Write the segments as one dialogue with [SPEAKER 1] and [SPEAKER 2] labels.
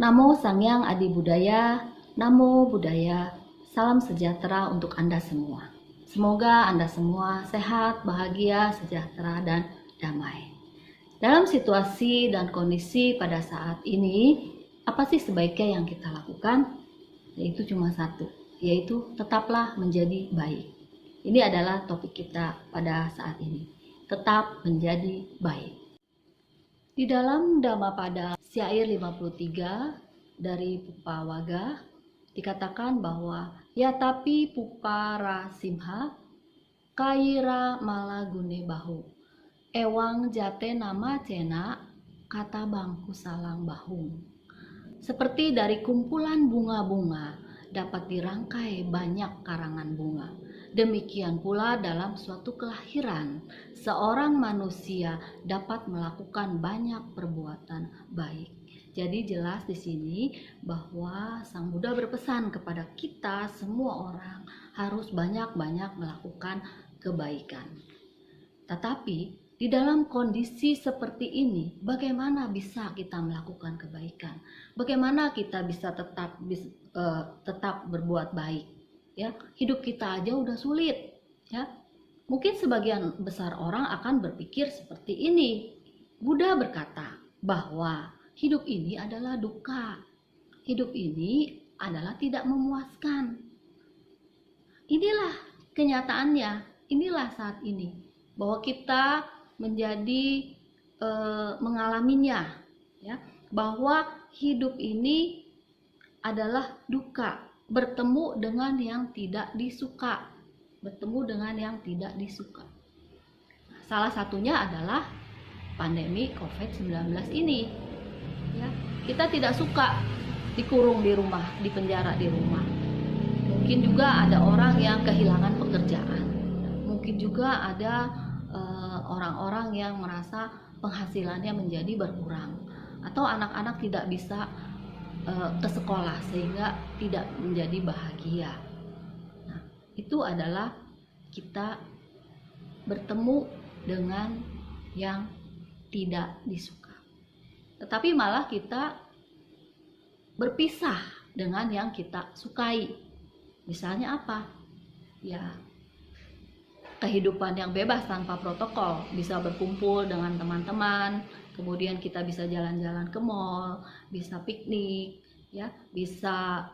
[SPEAKER 1] Namo Sangyang Adi Budaya, Namo Buddhaya, salam sejahtera untuk Anda semua. Semoga Anda semua sehat, bahagia, sejahtera, dan damai. Dalam situasi dan kondisi pada saat ini, apa sih sebaiknya yang kita lakukan? Yaitu cuma satu, yaitu tetaplah menjadi baik. Ini adalah topik kita pada saat ini. Tetap menjadi baik. Di dalam Dhammapada syair 53 dari Pupa Waga dikatakan bahwa ya tapi Pupa Rasimha kaira malagune bahu ewang jate nama cena kata bangku salang bahung. Seperti dari kumpulan bunga-bunga dapat dirangkai banyak karangan bunga. Demikian pula dalam suatu kelahiran, seorang manusia dapat melakukan banyak perbuatan baik. Jadi jelas di sini bahwa Sang Buddha berpesan kepada kita semua orang harus banyak-banyak melakukan kebaikan. Tetapi di dalam kondisi seperti ini, bagaimana bisa kita melakukan kebaikan? Bagaimana kita bisa tetap berbuat baik? Ya, hidup kita aja udah sulit. Ya, mungkin sebagian besar orang akan berpikir seperti ini. Buddha berkata bahwa hidup ini adalah duka. Hidup ini adalah tidak memuaskan. Inilah kenyataannya. Inilah saat ini bahwa kita menjadi mengalaminya, ya, bahwa hidup ini adalah duka, bertemu dengan yang tidak disuka, Salah satunya adalah pandemi COVID-19 ini, ya. Kita tidak suka dikurung di rumah, dipenjara di rumah. Mungkin juga ada orang yang kehilangan pekerjaan, mungkin juga ada orang-orang yang merasa penghasilannya menjadi berkurang, atau anak-anak tidak bisa ke sekolah sehingga tidak menjadi bahagia. Nah, itu adalah kita bertemu dengan yang tidak disuka. Tetapi malah kita berpisah dengan yang kita sukai. Misalnya apa? Ya, kehidupan yang bebas tanpa protokol, bisa berkumpul dengan teman-teman, kemudian kita bisa jalan-jalan ke mall, bisa piknik, ya, bisa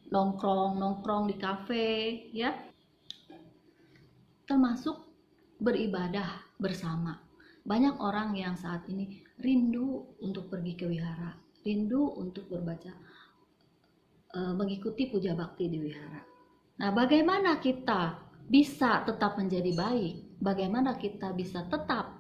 [SPEAKER 1] nongkrong di kafe, ya, termasuk beribadah bersama. Banyak orang yang saat ini rindu untuk pergi ke wihara, rindu untuk berbaca, mengikuti puja bakti di wihara. Nah, bagaimana kita bisa tetap menjadi baik? Bagaimana kita bisa tetap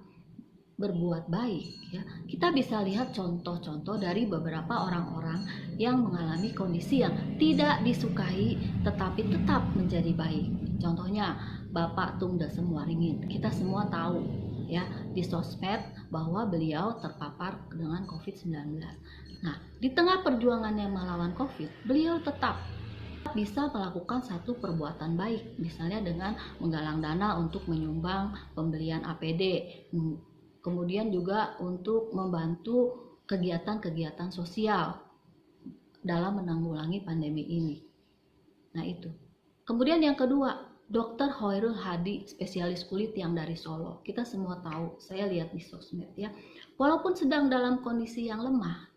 [SPEAKER 1] berbuat baik, ya? Kita bisa lihat contoh-contoh dari beberapa orang-orang yang mengalami kondisi yang tidak disukai tetapi tetap menjadi baik. Contohnya Bapak Tung Desem Waringin. Kita semua tahu, ya, di sosmed bahwa beliau terpapar dengan COVID-19. Nah, di tengah perjuangannya melawan COVID, beliau tetap bisa melakukan satu perbuatan baik, misalnya dengan menggalang dana untuk menyumbang pembelian APD, kemudian juga untuk membantu kegiatan-kegiatan sosial dalam menanggulangi pandemi ini. Nah, itu. Kemudian yang kedua, Dr. Hoirul Hadi, spesialis kulit yang dari Solo. Kita semua tahu, saya lihat di sosmed, ya. Walaupun sedang dalam kondisi yang lemah,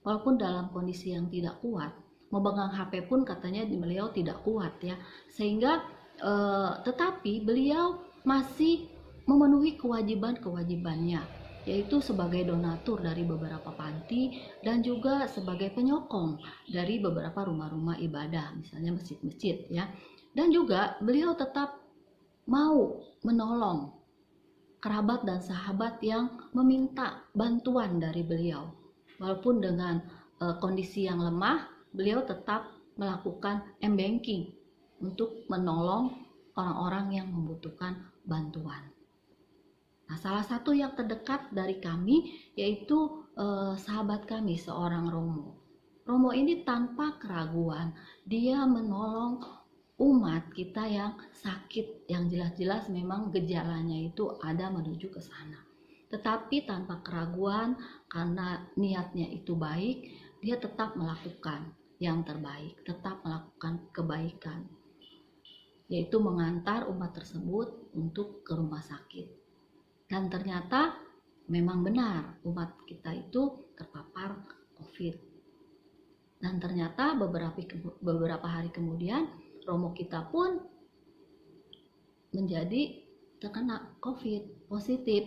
[SPEAKER 1] walaupun dalam kondisi yang tidak kuat, memegang HP pun katanya beliau tidak kuat, ya, sehingga tetapi beliau masih memenuhi kewajibannya, yaitu sebagai donatur dari beberapa panti dan juga sebagai penyokong dari beberapa rumah-rumah ibadah, misalnya masjid-masjid, ya. Dan juga beliau tetap mau menolong kerabat dan sahabat yang meminta bantuan dari beliau, walaupun dengan kondisi yang lemah. Beliau tetap melakukan m-banking untuk menolong orang-orang yang membutuhkan bantuan. Nah, salah satu yang terdekat dari kami yaitu sahabat kami, seorang Romo. Romo ini tanpa keraguan, dia menolong umat kita yang sakit, yang jelas-jelas memang gejalanya itu ada menuju ke sana. tetapi tanpa keraguan, karena niatnya itu baik, dia tetap melakukan yang terbaik, tetap melakukan kebaikan, yaitu mengantar umat tersebut untuk ke rumah sakit. Dan ternyata memang benar umat kita itu terpapar COVID. Dan ternyata beberapa hari kemudian romo kita pun menjadi terkena COVID positif.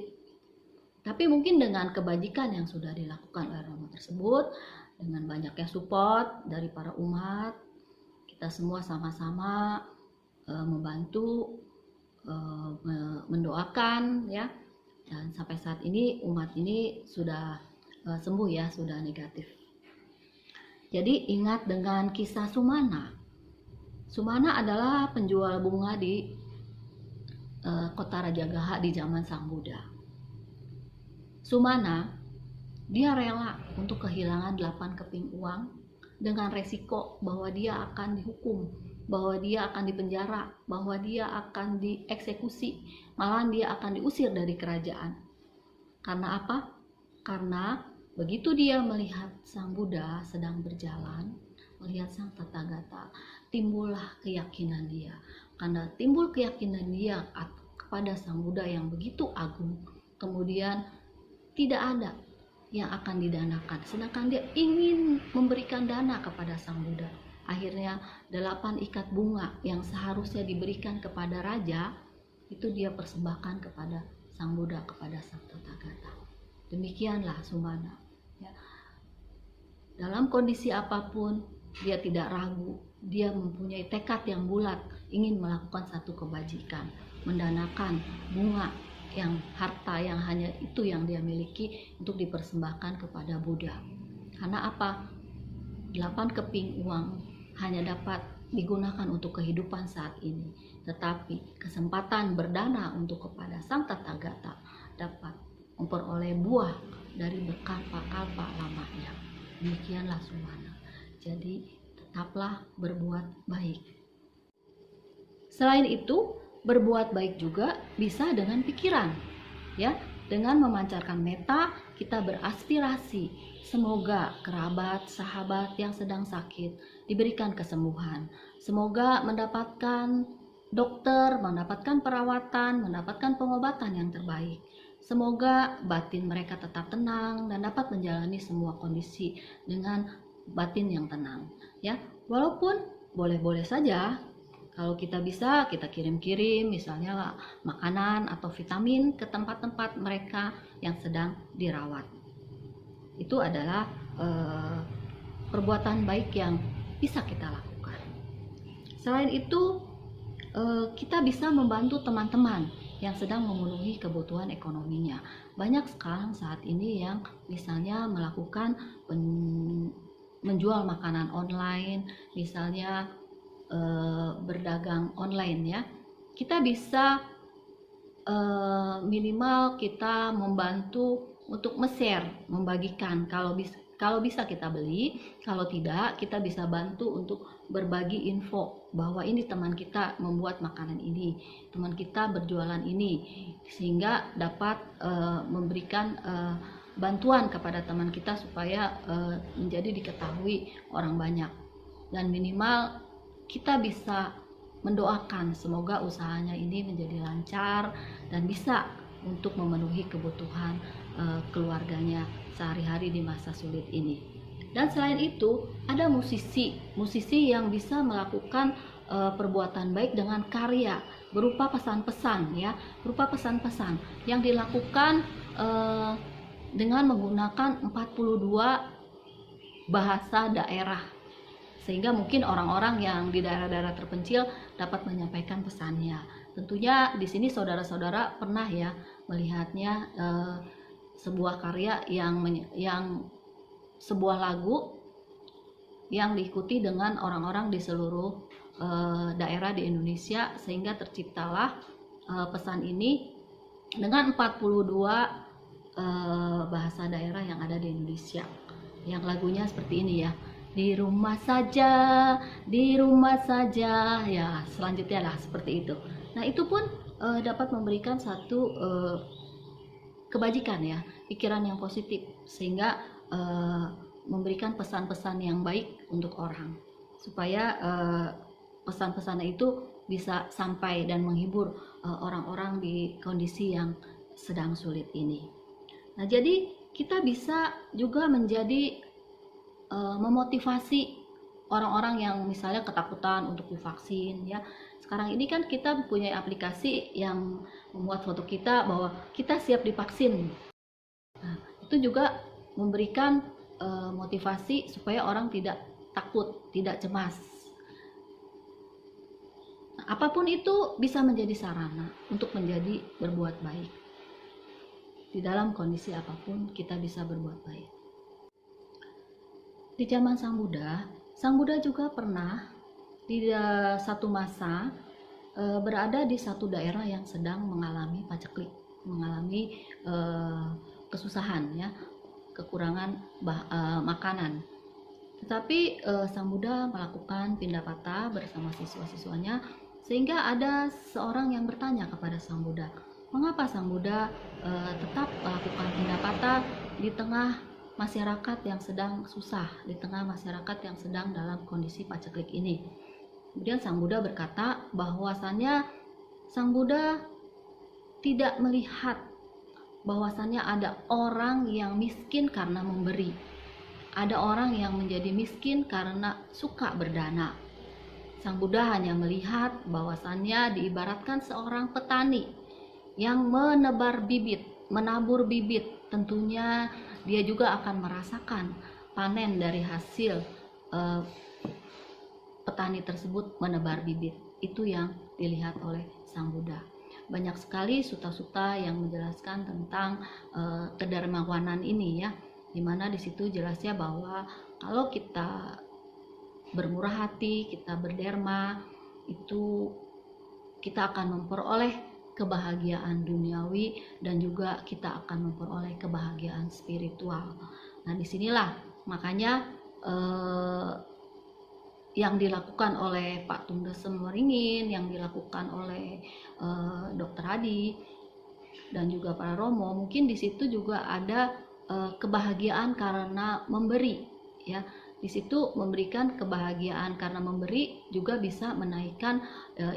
[SPEAKER 1] Tapi mungkin dengan kebajikan yang sudah dilakukan oleh romo tersebut, dengan banyaknya support dari para umat, kita semua sama-sama membantu, mendoakan ya, dan sampai saat ini umat ini sudah sembuh ya, sudah negatif. Jadi ingat dengan kisah Sumana. Sumana adalah penjual bunga di kota Rajagaha di zaman Sang Buddha. Sumana, dia rela untuk kehilangan 8 keping uang dengan resiko bahwa dia akan dihukum, bahwa dia akan dipenjara, bahwa dia akan dieksekusi, malahan dia akan diusir dari kerajaan. Karena apa? Karena begitu dia melihat Sang Buddha sedang berjalan, melihat Sang Tathagata, timbullah keyakinan dia. Karena timbul keyakinan dia kepada Sang Buddha yang begitu agung, kemudian tidak ada yang akan didanakan, sedangkan dia ingin memberikan dana kepada Sang Buddha. Akhirnya 8 ikat bunga yang seharusnya diberikan kepada raja, itu dia persembahkan kepada Sang Buddha, kepada Sang Tathagata. Demikianlah Sumana ya. Dalam kondisi apapun dia tidak ragu, dia mempunyai tekad yang bulat, ingin melakukan satu kebajikan, mendanakan bunga yang harta yang hanya itu yang dia miliki untuk dipersembahkan kepada Buddha. Karena apa? 8 keping uang hanya dapat digunakan untuk kehidupan saat ini, tetapi kesempatan berdana untuk kepada Sang Tathagata dapat memperoleh buah dari berkalpa-kalpa lamanya. Demikianlah Sumana. Jadi tetaplah berbuat baik. Selain itu, berbuat baik juga bisa dengan pikiran, ya. Dengan memancarkan meta, kita beraspirasi semoga kerabat, sahabat yang sedang sakit diberikan kesembuhan. Semoga mendapatkan dokter, mendapatkan perawatan, mendapatkan pengobatan yang terbaik. Semoga batin mereka tetap tenang dan dapat menjalani semua kondisi dengan batin yang tenang, ya. Walaupun boleh-boleh saja kalau kita bisa, kita kirim-kirim misalnya makanan atau vitamin ke tempat-tempat mereka yang sedang dirawat. Itu adalah perbuatan baik yang bisa kita lakukan. Selain itu, kita bisa membantu teman-teman yang sedang memenuhi kebutuhan ekonominya. Banyak sekarang saat ini yang misalnya melakukan menjual makanan online, misalnya berdagang online ya. Kita bisa minimal kita membantu untuk share, membagikan. Kalau bisa kita beli, kalau tidak kita bisa bantu untuk berbagi info bahwa ini teman kita membuat makanan ini, teman kita berjualan ini, sehingga dapat memberikan bantuan kepada teman kita supaya menjadi diketahui orang banyak. Dan minimal kita bisa mendoakan semoga usahanya ini menjadi lancar dan bisa untuk memenuhi kebutuhan keluarganya sehari-hari di masa sulit ini. Dan selain itu, ada musisi yang bisa melakukan perbuatan baik dengan karya berupa pesan-pesan ya, berupa pesan-pesan yang dilakukan dengan menggunakan 42 bahasa daerah, sehingga mungkin orang-orang yang di daerah-daerah terpencil dapat menyampaikan pesannya. Tentunya di sini saudara-saudara pernah ya melihatnya sebuah karya yang sebuah lagu yang diikuti dengan orang-orang di seluruh daerah di Indonesia, sehingga terciptalah pesan ini dengan 42 bahasa daerah yang ada di Indonesia. Yang lagunya seperti ini ya. Di rumah saja ya, selanjutnya lah seperti itu. Nah itu pun dapat memberikan satu kebajikan ya, pikiran yang positif, sehingga memberikan pesan-pesan yang baik untuk orang, supaya pesan-pesannya itu bisa sampai dan menghibur orang-orang di kondisi yang sedang sulit ini. Nah, jadi kita bisa juga menjadi memotivasi orang-orang yang misalnya ketakutan untuk divaksin ya. Sekarang ini kan kita punya aplikasi yang membuat foto kita bahwa kita siap divaksin. Nah, itu juga memberikan motivasi supaya orang tidak takut, tidak cemas. Nah, apapun itu bisa menjadi sarana untuk menjadi berbuat baik. Di dalam kondisi apapun kita bisa berbuat baik. Di zaman Sang Buddha juga pernah di satu masa berada di satu daerah yang sedang mengalami paceklik, mengalami kesusahan ya, kekurangan makanan. Tetapi Sang Buddha melakukan pindapata bersama siswa-siswanya, sehingga ada seorang yang bertanya kepada Sang Buddha, mengapa Sang Buddha tetap melakukan pindapata di tengah masyarakat yang sedang susah, di tengah masyarakat yang sedang dalam kondisi paceklik ini. Kemudian Sang Buddha berkata bahwasannya Sang Buddha tidak melihat bahwasannya ada orang yang miskin karena memberi, ada orang yang menjadi miskin karena suka berdana. Sang Buddha hanya melihat bahwasannya diibaratkan seorang petani yang menebar bibit, menabur bibit. Tentunya dia juga akan merasakan panen dari hasil petani tersebut menebar bibit. Itu yang dilihat oleh Sang Buddha. Banyak sekali sutta-sutta yang menjelaskan tentang kedermawanan ini ya, dimana di situ jelasnya bahwa kalau kita bermurah hati, kita berderma, itu kita akan memperoleh kebahagiaan duniawi dan juga kita akan memperoleh kebahagiaan spiritual. Nah, disinilah makanya yang dilakukan oleh Pak Tung Desem Waringin, yang dilakukan oleh Dr. Hadi dan juga para Romo, mungkin di situ juga ada kebahagiaan karena memberi ya. Di situ memberikan kebahagiaan karena memberi juga bisa menaikkan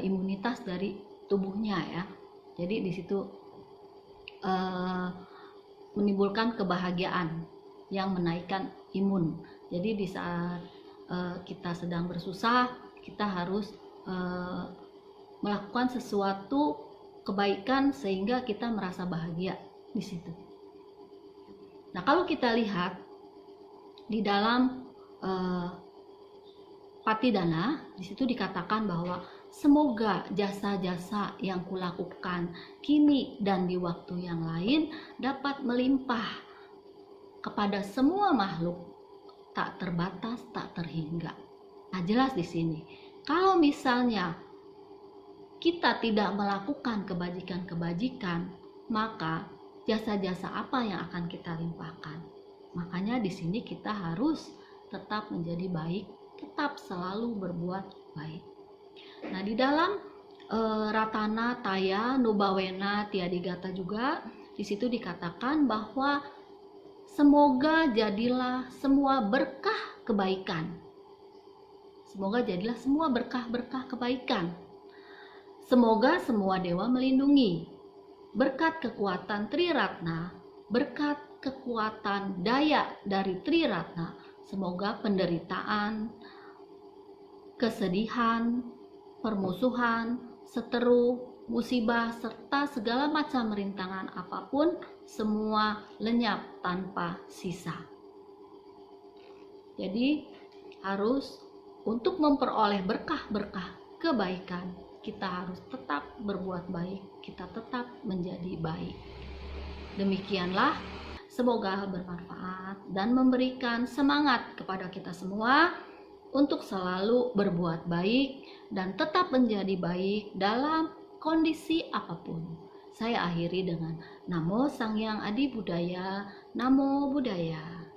[SPEAKER 1] imunitas dari tubuhnya ya. Jadi di situ menimbulkan kebahagiaan yang menaikkan imun. Jadi di saat kita sedang bersusah, kita harus melakukan sesuatu kebaikan sehingga kita merasa bahagia di situ. Nah, kalau kita lihat di dalam Patidana, di situ dikatakan bahwa semoga jasa-jasa yang kulakukan kini dan di waktu yang lain dapat melimpah kepada semua makhluk, tak terbatas, tak terhingga. Nah, jelas di sini, kalau misalnya kita tidak melakukan kebajikan-kebajikan, maka jasa-jasa apa yang akan kita limpahkan? Makanya di sini kita harus tetap menjadi baik, tetap selalu berbuat baik. Nah, di dalam Ratana Taya Nubawena Tiadigata juga di situ dikatakan bahwa semoga jadilah semua berkah kebaikan. Semoga jadilah semua berkah-berkah kebaikan. Semoga semua dewa melindungi. Berkat kekuatan Triratna, berkat kekuatan daya dari Triratna, semoga penderitaan, kesedihan, permusuhan, seteru, musibah, serta segala macam rintangan apapun semua lenyap tanpa sisa. Jadi harus untuk memperoleh berkah-berkah kebaikan, kita harus tetap berbuat baik, kita tetap menjadi baik. Demikianlah, semoga bermanfaat dan memberikan semangat kepada kita semua untuk selalu berbuat baik dan tetap menjadi baik dalam kondisi apapun. Saya akhiri dengan Namo Sang Hyang Adi Budaya, Namo Buddhaya.